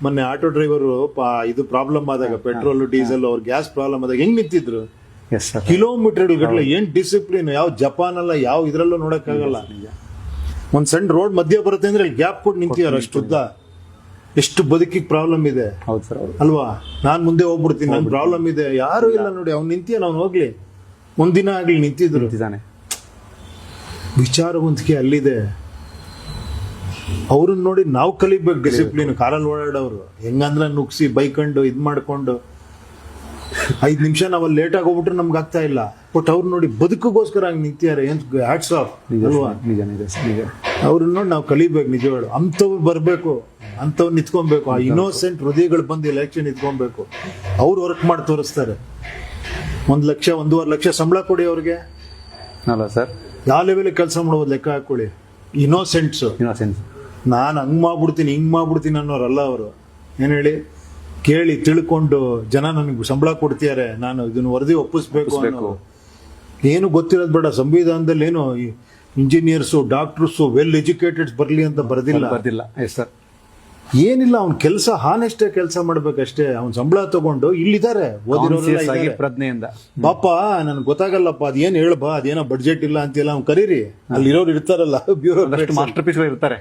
ಮೊನ್ನೆ auto driver ಇದು problem ಆದಾಗ ಪೆಟ್ರೋಲ್ ಡೀಸೆಲ್ ಅವ್ರ ಗ್ಯಾಸ್ ಪ್ರಾಬ್ಲಮ್ ಆದಾಗ ಹೆಂಗ್ ನಿಂತಿದ್ರು? Yes sir. ಕಿಲೋಮೀಟರ್ ಗಟ್ಟಲೆ. ಏನ್ ಡಿಸಿಪ್ಲಿನ್! ಯಾವ ಜಪಾನ್ ಅಲ್ಲ, ಯಾವ ಇದ್ರಲ್ಲೂ ನೋಡಕ್ಕಾಗಲ್ಲ. ಒಂದ್ ಸಣ್ಣ ರೋಡ್ ಮಧ್ಯ ಬರುತ್ತೆ ಅಂದ್ರೆ ಅಲ್ಲಿ ಗ್ಯಾಪ್ ಕೊಟ್ಟು ನಿಂತಿದಾರೆ ಅಷ್ಟು ಉದ್ದ. ಎಷ್ಟು ಬದುಕಿಗೆ ಪ್ರಾಬ್ಲಮ್ ಇದೆ ಹೌದು ಸರ್. ಹೌದು. ಅಲ್ವಾ? ನಾನ್ ಮುಂದೆ ಹೋಗ್ಬಿಡ್ತೀನಿ, ನನ್ ಪ್ರಾಬ್ಲಮ್ ಇದೆ. ಯಾರು ಇಲ್ಲ ನೋಡಿ, ಅವ್ನು ನಿಂತಿಯಾನ, ಅವ್ನು ಹೋಗ್ಲಿ, ಒಂದಿನ ಆಗ್ಲಿ ನಿಂತಿದ್ರು. ನಿಂತಿದ್ದಾನೆ. ವಿಚಾರವಂತಿಕೆ ಅಲ್ಲಿದೆ. ಅವ್ರನ್ನ ನೋಡಿ ನಾವು ಕಲಿಬೇಕು ಡಿಸಿಪ್ಲಿನ್. ಕಾರಲ್ಲಿ ಓಡಾಡೋರು ಹೆಂಗಂದ್ರೆ ನುಗ್ಸಿ ಬೈಕೊಂಡು ಇದ್ ಮಾಡ್ಕೊಂಡು 5 ನಿಮಿಷ ನಾವಲ್ಲಿ ಲೇಟ್ ಆಗಿ ಹೋಗ್ಬಿಟ್ರೆ ನಮ್ಗೆ ಆಗ್ತಾ ಇಲ್ಲ. ಬಟ್ ಅವ್ರು ನೋಡಿ ಬದುಕಿಗೋಸ್ಕರ ಹಂಗೆ ನಿಂತಿದ್ದಾರೆ. ಏನ್ ಹ್ಯಾಟ್ಸ್ ಆಫ್ ಅಲ್ವಾ? ಅವ್ರನ್ನ ನೋಡಿ ನಾವು ಕಲಿಬೇಕು ನಿಜವಾಗ್ಲು. ಅಂಥವ್ರು ಬರ್ಬೇಕು, ಅಂಥವ್ರು ನಿಂತ್ಕೊಬೇಕು. ಆ ಇನ್ನೋಸೆಂಟ್ ಹೃದಯಗಳು ಬಂದು ಎಲೆಕ್ಷನ್ ನಿಂತ್ಕೊಬೇಕು. ಅವ್ರು ವರ್ಕ್ ಮಾಡಿ ತೋರಿಸ್ತಾರೆ. 1 ಲಕ್ಷ 1.5 ಲಕ್ಷ ಸಂಬಳ ಕೊಡಿ ಅವ್ರಿಗೆ. ಅಲ್ಲ ಸರ್, ಯಾವ ಲೆವೆಲ್ ಕೆಲಸ ಮಾಡೋದು ಲೆಕ್ಕ ಹಾಕೊಳ್ಳಿ. ಇನ್ನೋಸೆಂಟ್ಸ್. ನಾನು ಹಂಗ್ ಮಾಡ್ಬಿಡ್ತೀನಿ ಹಿಂಗ್ ಮಾಡ್ಬಿಡ್ತೀನಿ ಅನ್ನೋರಲ್ಲ ಅವರು. ಏನ್ ಹೇಳಿ, ಕೇಳಿ ತಿಳ್ಕೊಂಡು ಜನ ನನಗೆ ಸಂಬಳ ಕೊಡ್ತಿದ್ದಾರೆ, ನಾನು ಇದನ್ನ ವರದಿ ಒಪ್ಪಿಸ್ಬೇಕು ಅನ್ನೋ. ಏನು ಗೊತ್ತಿರೋದು ಬೇಡ. ಸಂವಿಧಾನದಲ್ಲಿ ಏನು ಇಂಜಿನಿಯರ್ಸು ಡಾಕ್ಟರ್ಸು ವೆಲ್ ಎಜುಕೇಟೆಡ್ಸ್ ಬರ್ಲಿ ಅಂತ ಬರ್ದಿಲ್ಲ. ಏನಿಲ್ಲ, ಅವ್ನ ಕೆಲಸ ಹಾನೆಸ್ಟೇ ಕೆಲಸ ಮಾಡ್ಬೇಕಷ್ಟೇ. ಅವ್ನ ಸಂಬಳ ತಗೊಂಡು ಇಲ್ಲಿದ್ದಾರೆ ಓದಿರೋರು ಪ್ರಜ್ಞೆಯಿಂದ. ಪಾಪ ನನ್ಗೆ ಗೊತ್ತಾಗಲ್ಲಪ್ಪ ಅದೇನ್ ಹೇಳ್ಬಾ, ಅದೇನೋ ಬಡ್ಜೆಟ್ ಇಲ್ಲ ಅಂತೆಲ್ಲ ಅವ್ನು ಕರೀರಿ. ಅಲ್ಲಿರೋರು ಇರ್ತಾರಲ್ಲ ಬ್ಯೂರೋ ಮಾಸ್ಟರ್ ಪೀಸ್ ಇರ್ತಾರೆ.